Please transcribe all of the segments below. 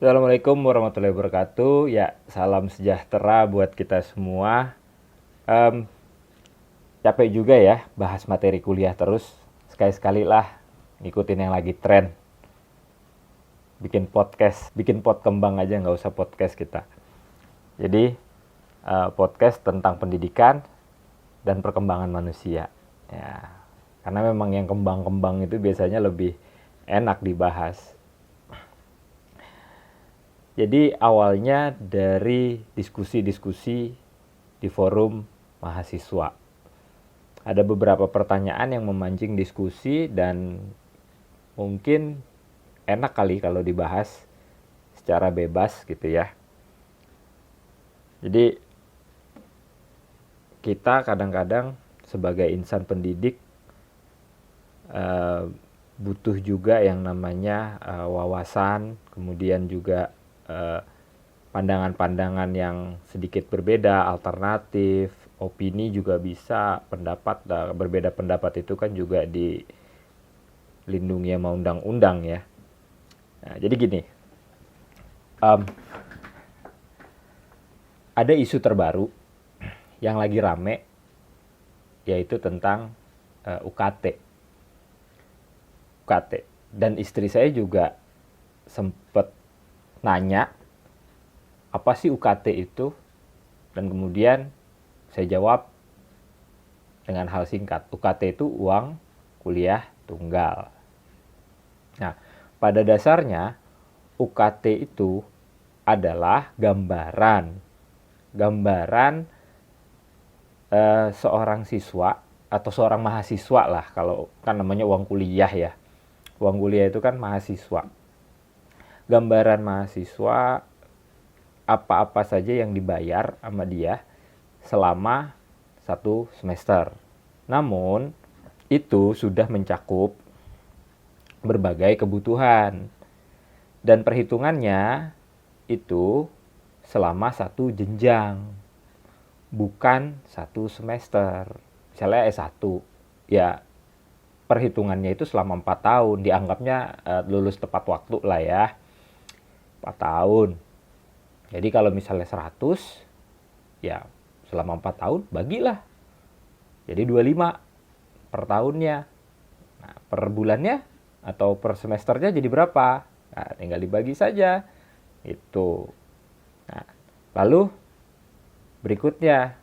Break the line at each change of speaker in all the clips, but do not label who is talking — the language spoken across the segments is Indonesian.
Assalamualaikum warahmatullahi wabarakatuh. Ya, salam sejahtera buat kita semua. Em, Capek juga ya bahas materi kuliah terus. Sekali-sekali lah ngikutin yang lagi tren. Bikin podcast, bikin pot kembang aja, nggak usah podcast kita. Jadi, podcast tentang pendidikan dan perkembangan manusia. Ya, karena memang yang kembang-kembang itu biasanya lebih enak dibahas. Jadi awalnya dari diskusi-diskusi di forum mahasiswa. Ada beberapa pertanyaan yang memancing diskusi dan mungkin enak kali kalau dibahas secara bebas gitu ya. Jadi kita kadang-kadang sebagai insan pendidik butuh juga yang namanya wawasan, kemudian juga pandangan-pandangan yang sedikit berbeda, alternatif, opini juga bisa, berbeda pendapat itu kan juga dilindungi sama undang-undang ya. Nah, jadi gini, um, ada isu terbaru yang lagi rame, yaitu tentang UKT. UKT. Dan istri saya juga sempat nanya, apa sih UKT itu? Dan kemudian saya jawab dengan hal singkat, UKT itu uang kuliah tunggal. Nah, pada dasarnya UKT itu adalah gambaran seorang siswa atau seorang mahasiswa lah, kalau kan namanya uang kuliah ya. Uang kuliah itu kan mahasiswa. Gambaran mahasiswa apa-apa saja yang dibayar sama dia selama 1 semester. Namun, itu sudah mencakup berbagai kebutuhan. Dan perhitungannya itu selama 1 jenjang. Bukan 1 semester. Misalnya S1. Ya, perhitungannya itu selama 4 tahun. Dianggapnya lulus tepat waktu lah ya. 4 tahun. Jadi kalau misalnya 100, ya selama 4 tahun bagilah. Jadi 25 per tahunnya. Nah, per bulannya atau per semesternya jadi berapa? Nah, tinggal dibagi saja. Itu. Nah, lalu berikutnya,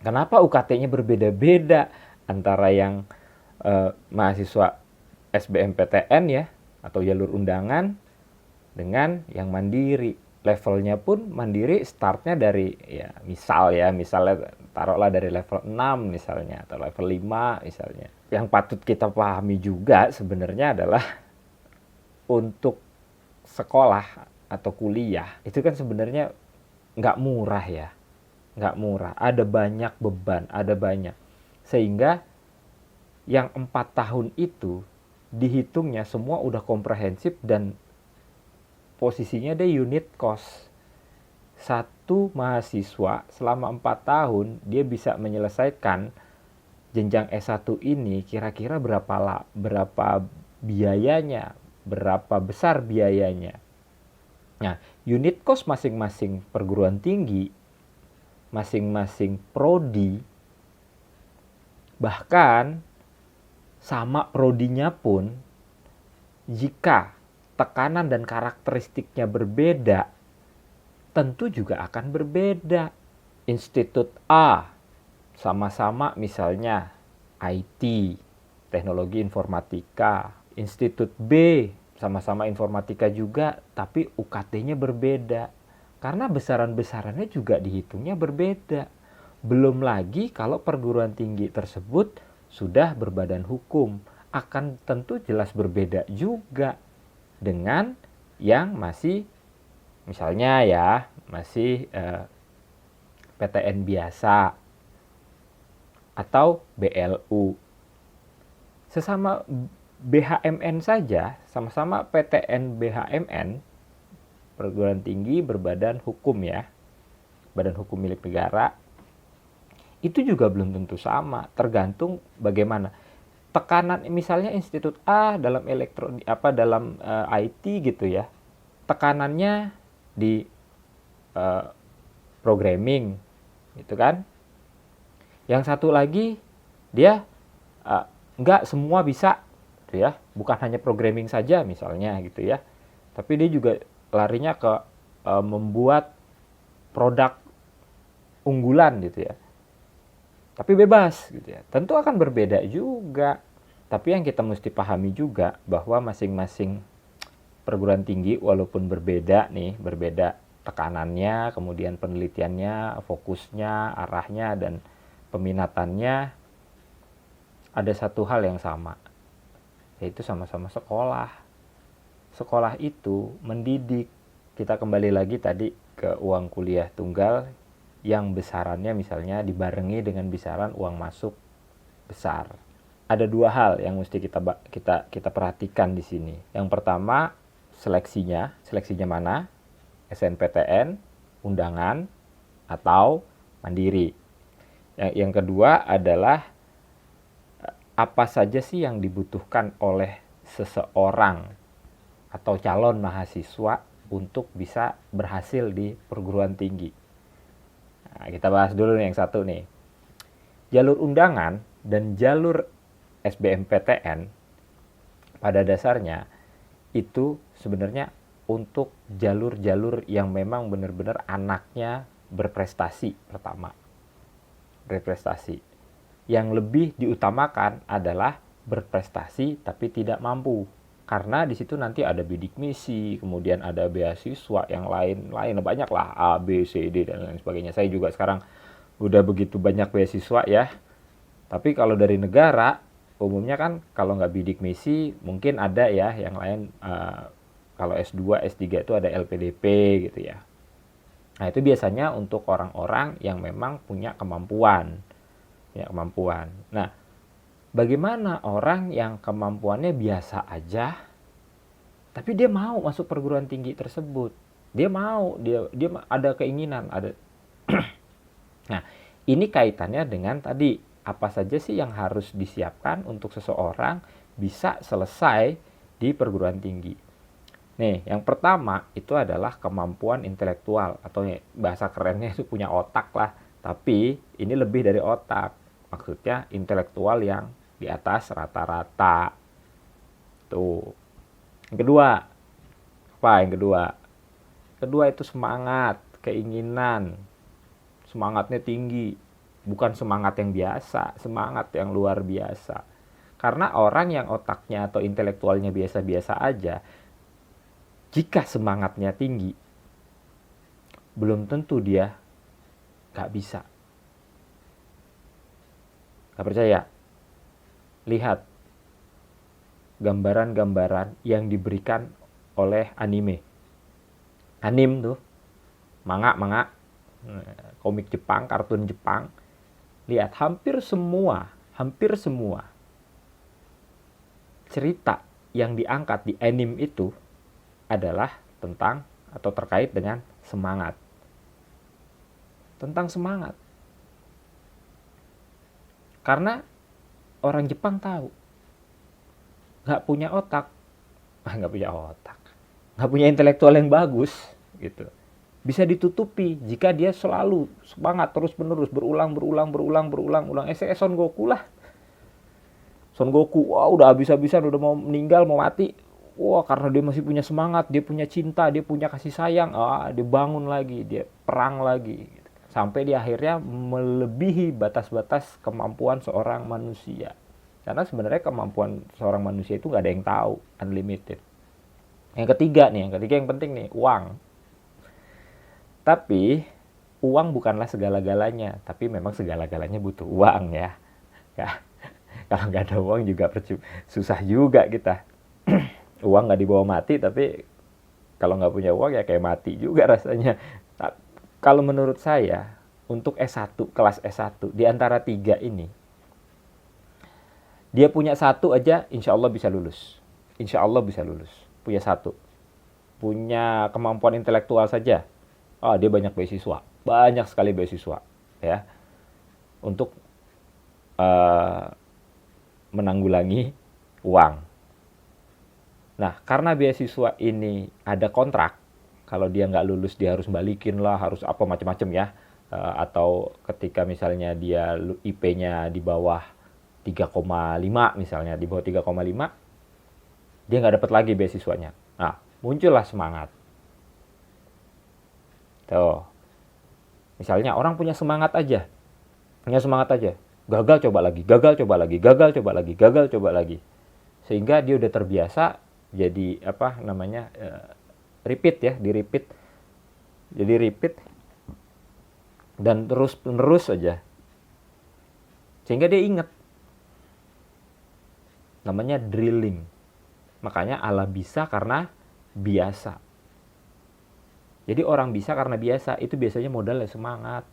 kenapa UKT-nya berbeda-beda antara yang mahasiswa SBMPTN ya, atau jalur undangan, dengan yang mandiri. Levelnya pun mandiri startnya dari ya misalnya taruhlah dari level 6 misalnya atau level 5 misalnya. Yang patut kita pahami juga sebenarnya adalah untuk sekolah atau kuliah itu kan sebenarnya nggak murah ya. Nggak murah, ada banyak beban, ada banyak. Sehingga yang 4 tahun itu dihitungnya semua udah komprehensif dan posisinya dia unit cost. Satu mahasiswa selama 4 tahun dia bisa menyelesaikan jenjang S1 ini kira-kira berapa biayanya, berapa besar biayanya. Nah, unit cost masing-masing perguruan tinggi, masing-masing prodi, bahkan sama prodinya pun, jika tekanan dan karakteristiknya berbeda, tentu juga akan berbeda. Institut A sama-sama misalnya IT, teknologi informatika. Institut B sama-sama informatika juga, tapi UKT-nya berbeda. Karena besaran-besarannya juga dihitungnya berbeda. Belum lagi kalau perguruan tinggi tersebut sudah berbadan hukum, akan tentu jelas berbeda juga dengan yang masih misalnya ya masih PTN biasa atau BLU. Sesama BHMN saja, sama-sama PTN BHMN, perguruan tinggi berbadan hukum ya, badan hukum milik negara, itu juga belum tentu sama, tergantung bagaimana. tekanan misalnya institut A dalam dalam IT gitu ya, tekanannya di programming gitu kan. Yang satu lagi dia nggak semua bisa gitu ya, bukan hanya programming saja misalnya gitu ya, tapi dia juga larinya ke membuat produk unggulan gitu ya, tapi bebas gitu ya, tentu akan berbeda juga. Tapi yang kita mesti pahami juga bahwa masing-masing perguruan tinggi walaupun berbeda nih, berbeda tekanannya, kemudian penelitiannya, fokusnya, arahnya, dan peminatannya, ada satu hal yang sama, yaitu sama-sama sekolah. Sekolah itu mendidik. Kita kembali lagi tadi ke uang kuliah tunggal yang besarannya misalnya dibarengi dengan besaran uang masuk besar. Ada dua hal yang mesti kita perhatikan di sini. Yang pertama, seleksinya mana? SNPTN, undangan, atau mandiri. Yang kedua adalah apa saja sih yang dibutuhkan oleh seseorang atau calon mahasiswa untuk bisa berhasil di perguruan tinggi. Nah, kita bahas dulu nih yang satu nih. Jalur undangan dan jalur SBMPTN pada dasarnya itu sebenarnya untuk jalur-jalur yang memang benar-benar anaknya berprestasi pertama. Berprestasi. Yang lebih diutamakan adalah berprestasi tapi tidak mampu. Karena di situ nanti ada bidik misi, kemudian ada beasiswa yang lain banyak lah, A, B, C, D dan lain sebagainya. Saya juga sekarang udah begitu banyak beasiswa ya. Tapi kalau dari negara umumnya kan kalau nggak bidik misi mungkin ada ya yang lain, kalau S2, S3 itu ada LPDP gitu ya. Nah itu biasanya untuk orang-orang yang memang punya kemampuan. Nah bagaimana orang yang kemampuannya biasa aja tapi dia mau masuk perguruan tinggi tersebut? Dia mau, dia ada keinginan, ada. Nah ini kaitannya dengan tadi, apa saja sih yang harus disiapkan untuk seseorang bisa selesai di perguruan tinggi. Nih, yang pertama itu adalah kemampuan intelektual, atau bahasa kerennya itu punya otak lah. Tapi ini lebih dari otak. Maksudnya intelektual yang di atas rata-rata. Tuh. Yang kedua, apa yang kedua? Kedua itu semangat, keinginan. Semangatnya tinggi. Bukan semangat yang biasa, semangat yang luar biasa. Karena orang yang otaknya atau intelektualnya biasa-biasa aja, jika semangatnya tinggi, belum tentu dia gak bisa. Gak percaya? Lihat gambaran-gambaran yang diberikan oleh anime. Anime tuh, manga, komik Jepang, kartun Jepang. Lihat, hampir semua cerita yang diangkat di anime itu adalah tentang atau terkait dengan semangat. Tentang semangat. Karena orang Jepang tahu nggak punya otak, nggak punya intelektual yang bagus, gitu. Bisa ditutupi jika dia selalu semangat terus-menerus, berulang. Saya Son Goku lah. Son Goku, wah udah habis-habisan, udah mau meninggal, mau mati. Wah karena dia masih punya semangat, dia punya cinta, dia punya kasih sayang, dia bangun lagi, dia perang lagi. Sampai di akhirnya melebihi batas-batas kemampuan seorang manusia. Karena sebenarnya kemampuan seorang manusia itu nggak ada yang tahu, unlimited. Yang ketiga yang penting nih, uang. Tapi uang bukanlah segala-galanya, tapi memang segala-galanya butuh uang ya. Kalau nggak ada uang juga susah juga kita. Uang nggak dibawa mati, tapi kalau nggak punya uang ya kayak mati juga rasanya. Nah, kalau menurut saya, untuk S1, kelas S1, di antara 3 ini, dia punya 1 aja, insya Allah bisa lulus. Punya 1. Punya kemampuan intelektual saja, dia banyak sekali beasiswa ya, untuk menanggulangi uang. Nah, karena beasiswa ini ada kontrak, kalau dia nggak lulus dia harus balikin lah, harus apa macam-macam ya. Atau ketika misalnya dia IP-nya di bawah 3,5 misalnya, di bawah 3,5, dia nggak dapat lagi beasiswanya. Nah, muncullah semangat. Tuh. Misalnya orang punya semangat aja. Gagal coba lagi, gagal coba lagi, gagal coba lagi, gagal coba lagi. Sehingga dia udah terbiasa jadi repeat ya, di-repeat. Jadi repeat dan terus-menerus aja. Sehingga dia ingat. Namanya drilling. Makanya Allah bisa karena biasa. Jadi orang bisa karena biasa, itu biasanya modalnya semangat.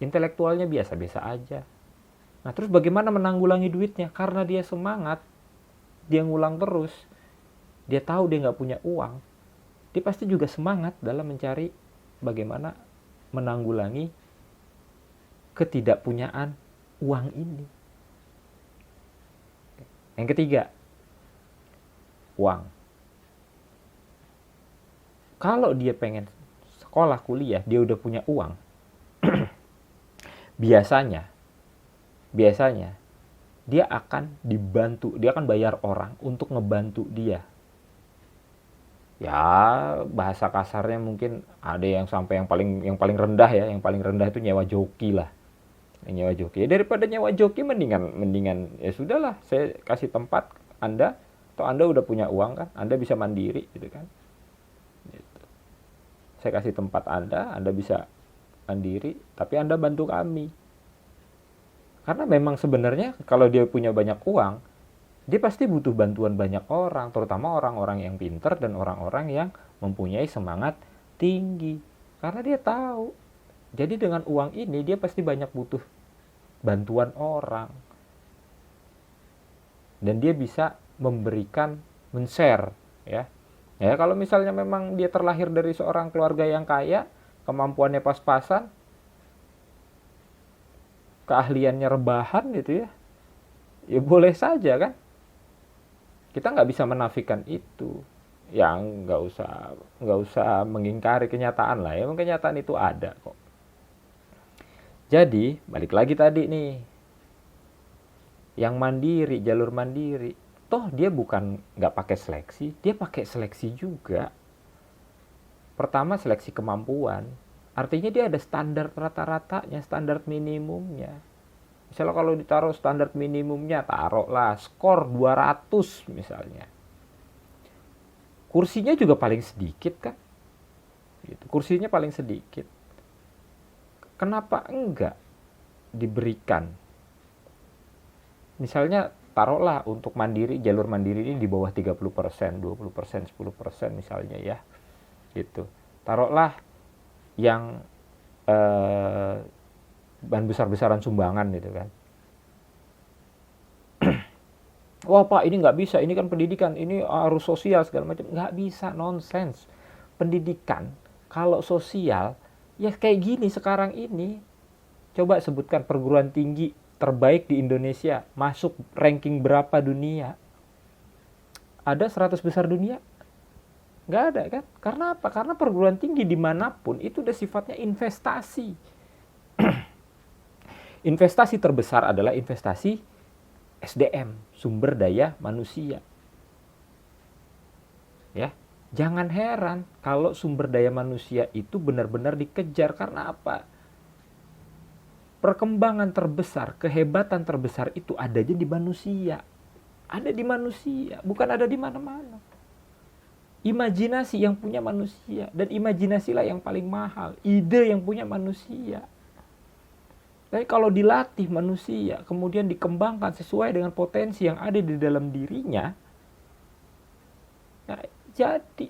Intelektualnya biasa-biasa aja. Nah, terus bagaimana menanggulangi duitnya? Karena dia semangat, dia ngulang terus. Dia tahu dia nggak punya uang. Dia pasti juga semangat dalam mencari bagaimana menanggulangi ketidakpunyaan uang ini. Yang ketiga, uang. Kalau dia pengen sekolah, kuliah, dia udah punya uang. biasanya dia akan dibantu, dia akan bayar orang untuk ngebantu dia. Ya, bahasa kasarnya mungkin ada yang sampai yang paling rendah ya, yang paling rendah itu nyewa joki lah. Nyewa joki. Daripada nyewa joki mendingan ya sudahlah, saya kasih tempat Anda, atau Anda udah punya uang kan, Anda bisa mandiri gitu kan. Gitu. Saya kasih tempat Anda bisa mandiri, tapi Anda bantu kami. Karena memang sebenarnya kalau dia punya banyak uang, dia pasti butuh bantuan banyak orang, terutama orang-orang yang pintar dan orang-orang yang mempunyai semangat tinggi. Karena dia tahu, jadi dengan uang ini dia pasti banyak butuh bantuan orang. Dan dia bisa memberikan, men-share ya. Ya, kalau misalnya memang dia terlahir dari seorang keluarga yang kaya, kemampuannya pas-pasan, keahliannya rebahan gitu ya, ya boleh saja kan. Kita nggak bisa menafikan itu. Yang nggak usah mengingkari kenyataan lah ya. Kenyataan itu ada kok. Jadi balik lagi tadi nih, yang mandiri, jalur mandiri, toh dia bukan nggak pakai seleksi, dia pakai seleksi juga. Pertama seleksi kemampuan, artinya dia ada standar rata-ratanya, standar minimumnya. Misalnya kalau ditaruh standar minimumnya, taruhlah skor 200 misalnya. Kursinya juga paling sedikit kan? Gitu. Kursinya paling sedikit. Kenapa enggak diberikan? Misalnya taruhlah untuk mandiri, jalur mandiri ini di bawah 30%, 20%, 10% misalnya ya. Gitu. Taruhlah yang bahan besar-besaran sumbangan gitu kan. Wah Pak, ini nggak bisa, ini kan pendidikan, ini harus sosial segala macam. Nggak bisa, nonsens. Pendidikan, kalau sosial, ya kayak gini sekarang ini. Coba sebutkan perguruan tinggi terbaik di Indonesia, masuk ranking berapa dunia? Ada 100 besar dunia? Nggak ada kan? Karena apa? Karena perguruan tinggi dimanapun itu udah sifatnya investasi. Investasi terbesar adalah investasi SDM, sumber daya manusia. Ya, jangan heran kalau sumber daya manusia itu benar-benar dikejar. Karena apa? Perkembangan terbesar, kehebatan terbesar itu adanya di manusia. Ada di manusia, bukan ada di mana-mana. Imajinasi yang punya manusia, dan imajinasilah yang paling mahal. Ide yang punya manusia. Tapi kalau dilatih manusia, kemudian dikembangkan sesuai dengan potensi yang ada di dalam dirinya, nah, jadi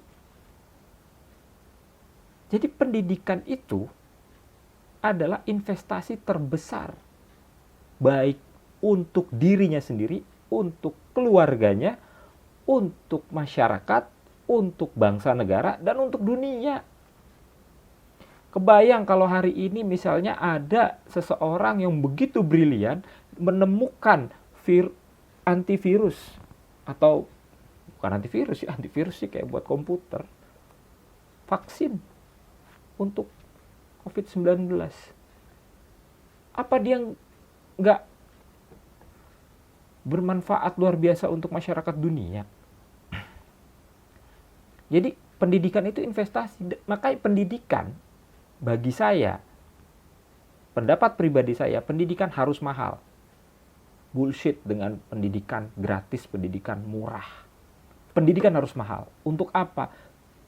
pendidikan itu adalah investasi terbesar, baik untuk dirinya sendiri, untuk keluarganya, untuk masyarakat, untuk bangsa negara, dan untuk dunia. Kebayang kalau hari ini misalnya ada seseorang yang begitu brilian menemukan antivirus, atau bukan antivirus sih kayak buat komputer, vaksin untuk COVID-19. Apa dia nggak bermanfaat luar biasa untuk masyarakat dunia? Jadi pendidikan itu investasi. Makanya pendidikan, bagi saya, pendapat pribadi saya, pendidikan harus mahal. Bullshit dengan pendidikan gratis, pendidikan murah. Pendidikan harus mahal. Untuk apa?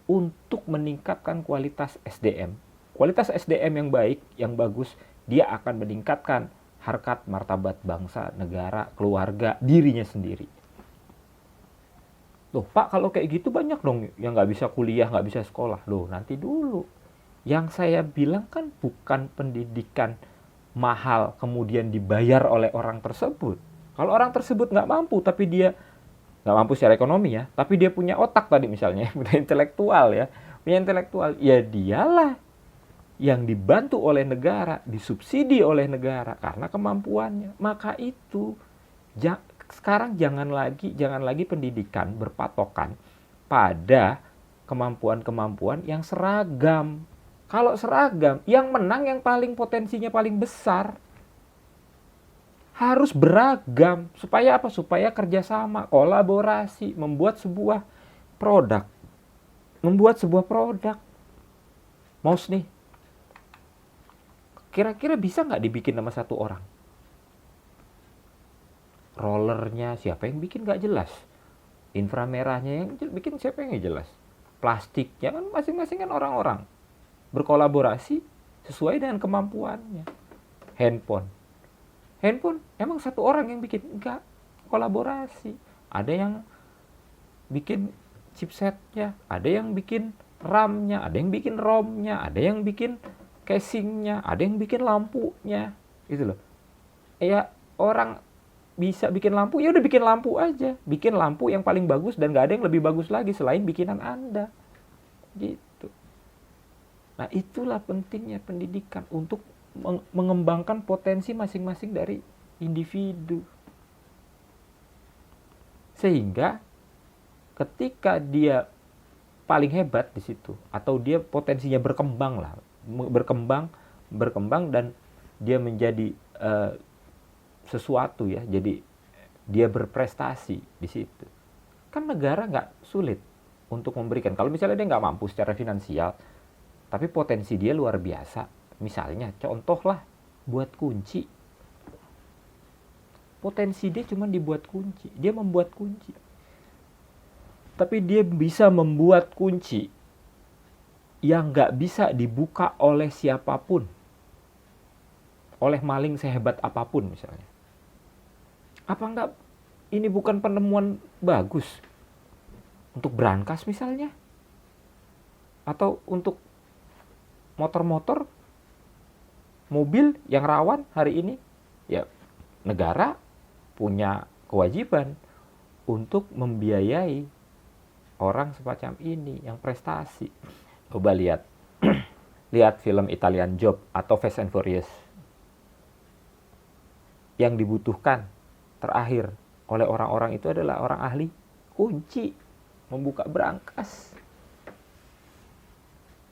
Untuk meningkatkan kualitas SDM. Kualitas SDM yang baik, yang bagus, dia akan meningkatkan harkat martabat bangsa, negara, keluarga, dirinya sendiri. Loh Pak, kalau kayak gitu banyak dong yang nggak bisa kuliah, nggak bisa sekolah. Loh nanti dulu. Yang saya bilang kan bukan pendidikan mahal kemudian dibayar oleh orang tersebut. Kalau orang tersebut nggak mampu, tapi dia nggak mampu secara ekonomi ya, tapi dia punya otak tadi misalnya, punya intelektual ya dialah yang dibantu oleh negara, disubsidi oleh negara karena kemampuannya. Maka itu sekarang jangan lagi pendidikan berpatokan pada kemampuan-kemampuan yang seragam. Kalau seragam, yang menang yang paling potensinya paling besar. Harus beragam. Supaya apa? Supaya kerjasama, kolaborasi, membuat sebuah produk. Mouse nih. Kira-kira bisa nggak dibikin sama satu orang? Rollernya siapa yang bikin nggak jelas. Inframerahnya yang bikin siapa yang nggak jelas. Plastiknya kan masing-masing kan orang-orang. Berkolaborasi sesuai dengan kemampuannya. Handphone emang satu orang yang bikin? Enggak, kolaborasi. Ada yang bikin chipsetnya, ada yang bikin RAM-nya, ada yang bikin ROM-nya, ada yang bikin casing-nya, ada yang bikin lampunya. Gitu loh. Ya orang bisa bikin lampu, ya udah bikin lampu aja. Bikin lampu yang paling bagus dan gak ada yang lebih bagus lagi selain bikinan Anda. Gitu. Nah itulah pentingnya pendidikan untuk mengembangkan potensi masing-masing dari individu. Sehingga ketika dia paling hebat di situ, atau dia potensinya berkembang dan dia menjadi sesuatu ya, jadi dia berprestasi di situ. Kan negara nggak sulit untuk memberikan. Kalau misalnya dia nggak mampu secara finansial, tapi potensi dia luar biasa. Misalnya, contohlah buat kunci. Potensi dia cuma dibuat kunci. Dia membuat kunci. Tapi dia bisa membuat kunci yang nggak bisa dibuka oleh siapapun. Oleh maling sehebat apapun misalnya. Apa enggak ini bukan penemuan bagus? Untuk brankas misalnya? Atau untuk motor-motor, mobil yang rawan hari ini? Ya, negara punya kewajiban untuk membiayai orang semacam ini yang prestasi. Coba lihat. Lihat film Italian Job atau Fast and Furious. Yang dibutuhkan terakhir oleh orang-orang itu adalah orang ahli kunci, membuka brankas.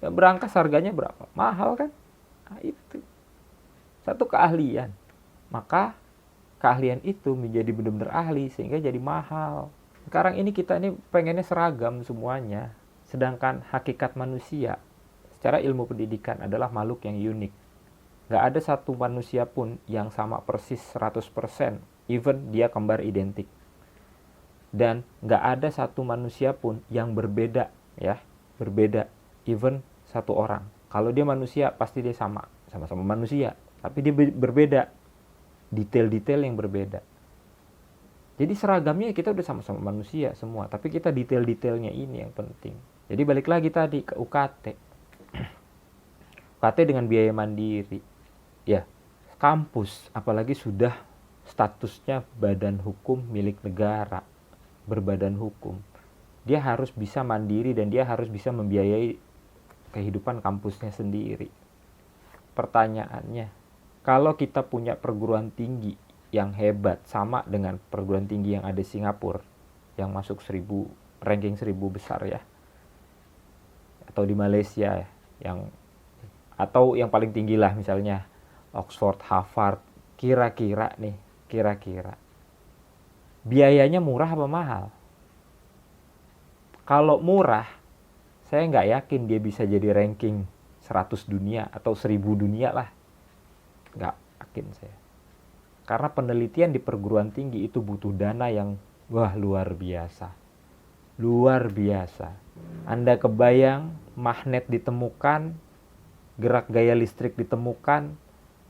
Ya, brankas harganya berapa? Mahal kan? Nah, itu satu keahlian. Maka keahlian itu menjadi benar-benar ahli sehingga jadi mahal. Sekarang ini kita ini pengennya seragam semuanya. Sedangkan hakikat manusia secara ilmu pendidikan adalah makhluk yang unik. Gak ada satu manusia pun yang sama persis 100%, even dia kembar identik. Dan gak ada satu manusia pun yang berbeda, ya, berbeda, even satu orang. Kalau dia manusia, pasti dia sama-sama manusia, tapi dia berbeda, detail-detail yang berbeda. Jadi seragamnya kita udah sama-sama manusia semua, tapi kita detail-detailnya ini yang penting. Jadi balik lagi tadi ke UKT. UKT dengan biaya mandiri. Ya, kampus apalagi sudah statusnya badan hukum milik negara, berbadan hukum. Dia harus bisa mandiri dan dia harus bisa membiayai kehidupan kampusnya sendiri. Pertanyaannya, kalau kita punya perguruan tinggi yang hebat, sama dengan perguruan tinggi yang ada di Singapura, yang masuk ranking 1000 besar ya, atau di Malaysia ya, atau yang paling tinggi lah misalnya Oxford, Harvard, kira-kira biayanya murah apa mahal? Kalau murah, saya nggak yakin dia bisa jadi ranking 100 dunia atau 1000 dunia lah. Nggak yakin saya. Karena penelitian di perguruan tinggi itu butuh dana yang luar biasa. Luar biasa. Anda kebayang magnet ditemukan, gerak gaya listrik ditemukan,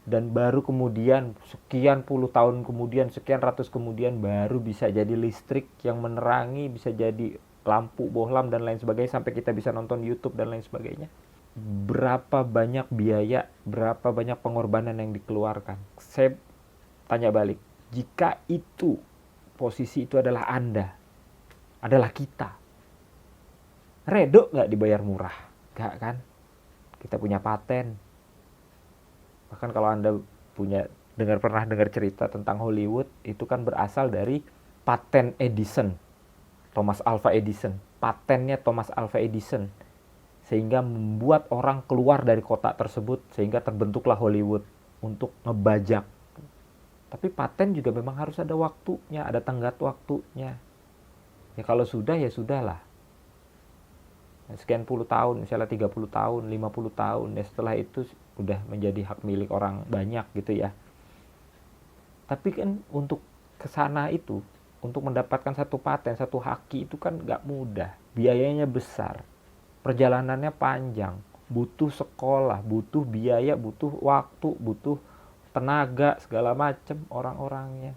dan baru kemudian sekian puluh tahun kemudian, sekian ratus kemudian baru bisa jadi listrik yang menerangi, bisa jadi lampu bohlam dan lain sebagainya, sampai kita bisa nonton YouTube dan lain sebagainya. Berapa banyak biaya, berapa banyak pengorbanan yang dikeluarkan. Saya tanya balik, jika itu posisi itu adalah Anda, adalah kita, redo nggak dibayar murah? Nggak kan? Kita punya paten. Bahkan kalau Anda pernah dengar cerita tentang Hollywood, itu kan berasal dari paten Edison, Thomas Alva Edison. Patennya Thomas Alva Edison, sehingga membuat orang keluar dari kota tersebut, sehingga terbentuklah Hollywood untuk ngebajak. Tapi paten juga memang harus ada waktunya, ada tenggat waktunya. Ya kalau sudah, ya sudahlah. Sekian puluh tahun, misalnya 30 tahun, 50 tahun, ya setelah itu udah menjadi hak milik orang banyak gitu ya. Tapi kan untuk kesana itu, untuk mendapatkan satu paten, satu haki itu kan nggak mudah. Biayanya besar, perjalanannya panjang, butuh sekolah, butuh biaya, butuh waktu, butuh tenaga, segala macam orang-orangnya.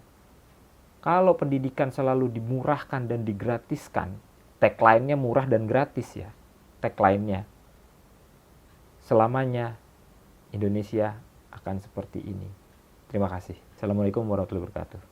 Kalau pendidikan selalu dimurahkan dan digratiskan, tagline-nya murah dan gratis ya, tagline-nya, selamanya Indonesia akan seperti ini. Terima kasih. Assalamualaikum warahmatullahi wabarakatuh.